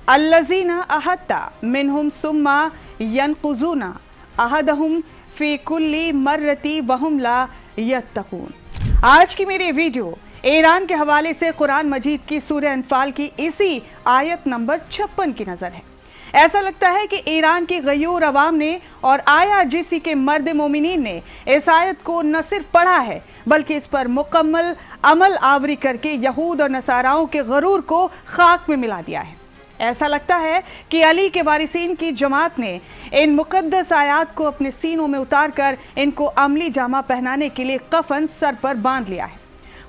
अल्लज़ीना अहत्ता मिनहुम सुम्मा यनकुज़ूना अहदहुम फी कुल्ली मर्रती वहुम ला यत्तकून। आज की मेरी वीडियो ईरान के हवाले से कुरान मजीद की सूरह अनफाल की इसी आयत नंबर 56 की नज़र है। ऐसा लगता है कि ईरान की गयूर अवाम ने और IRGC के मर्द मोमिनीन ने इस आयत को न सिर्फ पढ़ा है बल्कि इस पर मुकम्मल अमल आवरी करके यहूद और नसाराओं के गरूर को खाक में मिला दिया है। ऐसा लगता है कि अली के वारिसीन की जमात ने इन मुकद्दस आयात को अपने सीनों में उतार कर इनको अमली जामा पहनाने के लिए कफन सर पर बांध लिया है।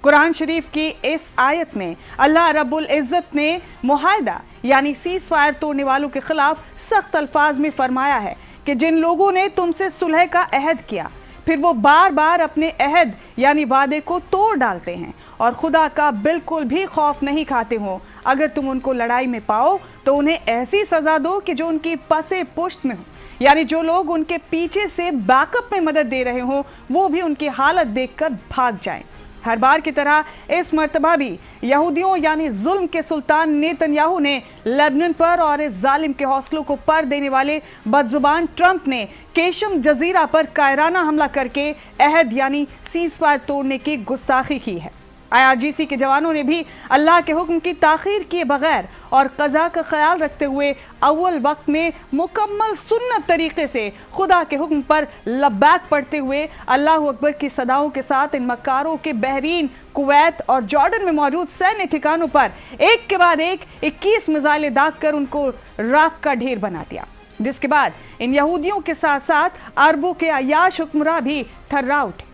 कुरान शरीफ की इस आयत में अल्लाह रब्बुल इज़्ज़त ने मुआहदा यानी सीज़ फायर तोड़ने वालों के खिलाफ सख्त अल्फाज में फरमाया है कि जिन लोगों ने तुमसे सुलह का अहद किया फिर वो बार बार अपने अहद यानी वादे को तोड़ डालते हैं और खुदा का बिल्कुल भी खौफ नहीं खाते हो, अगर तुम उनको लड़ाई में पाओ तो उन्हें ऐसी सजा दो कि जो उनकी पसे पुश्त में हो, यानी जो लोग उनके पीछे से बैकअप में मदद दे रहे हो वो भी उनकी हालत देखकर भाग जाएं। हर बार की तरह इस मर्तबा भी यहूदियों यानी जुल्म के सुल्तान नेतन्याहू ने लेबनान पर और इस जालिम के हौसलों को पर देने वाले बदजुबान ट्रंप ने केशम जजीरा पर कायराना हमला करके अहद यानी सीज़ फायर तोड़ने की गुस्ताखी की है। IRGC के जवानों ने भी अल्लाह के हुक्म की ताखीर किए बगैर और कज़ा का ख्याल रखते हुए अव्वल वक्त में मुकम्मल सुन्नत तरीके से खुदा के हुक्म पर लब्बैक पढ़ते हुए अल्लाह अकबर की सदाओं के साथ इन मक्कारों के बहरीन, कुवैत और जॉर्डन में मौजूद सैन्य ठिकानों पर एक के बाद एक 21 मिसाइलें दाग कर उनको राख का ढेर बना दिया, जिसके बाद इन यहूदियों के साथ साथ अरबों के अय्याश हुक्मरां भी थर्रा उठे।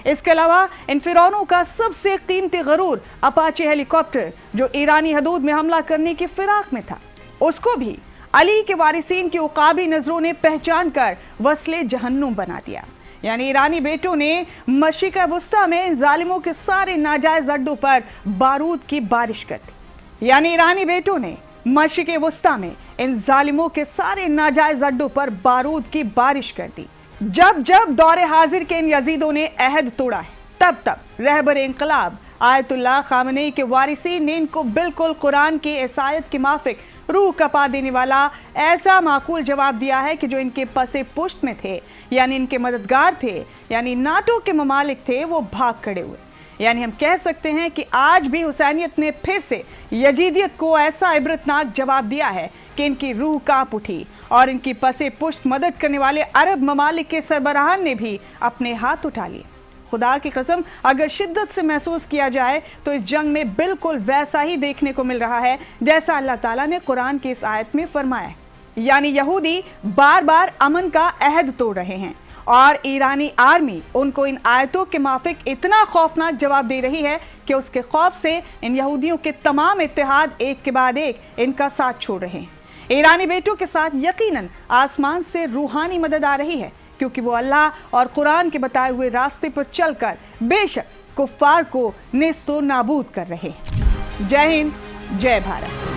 इसके अलावा इन फिरौनों का सबसे कीमती गरूर अपाचे हेलीकॉप्टर जो ईरानी हदूद में हमला करने की फिराक में था, उसको भी अली के वारिसीन की उकाबी नजरों ने पहचान कर वस्ले जहन्नुम बना दिया। यानी ईरानी बेटों ने मशरिक़ वुस्ता में इन जालिमों के सारे नाजायज अड्डों पर बारूद की बारिश कर दी। यानी ईरानी बेटों ने मशरिक़ वुस्ता में इन जालिमों के सारे नाजायज अड्डों पर बारूद की बारिश कर दी। जब जब दौरे हाजिर के इन यजीदों ने अहद तोड़ा है तब तब रहबर इंकलाब आयतुल्लाह खामनेई के वारिसीन ने इनको बिल्कुल कुरान की इस आयत के माफिक रूह कपा देने वाला ऐसा माकूल जवाब दिया है कि जो इनके पसे पुश्त में थे यानी इनके मददगार थे यानी नाटो के ममालिक थे वो भाग खड़े हुए। यानी हम कह सकते हैं कि आज भी हुसैनियत ने फिर से यजीदियत को ऐसा इबरतनाक जवाब दिया है कि इनकी रूह कांप उठी और इनकी पसे पुश्त मदद करने वाले अरब ममालिक के सरबराहान ने भी अपने हाथ उठा लिए। खुदा की कसम अगर शिद्दत से महसूस किया जाए तो इस जंग में बिल्कुल वैसा ही देखने को मिल रहा है जैसा अल्लाह ताला ने कुरान की इस आयत में फरमाया है। यानी यहूदी बार बार अमन का अहद तोड़ रहे हैं और ईरानी आर्मी उनको इन आयतों के माफिक इतना खौफनाक जवाब दे रही है कि उसके खौफ से इन यहूदियों के तमाम इत्तेहाद एक के बाद एक इनका साथ छोड़ रहे हैं। ईरानी बेटों के साथ यकीनन आसमान से रूहानी मदद आ रही है क्योंकि वो अल्लाह और कुरान के बताए हुए रास्ते पर चलकर बेशक कुफ्फार को नेस्तो नाबूद कर रहे हैं। जय हिंद, जय भारत।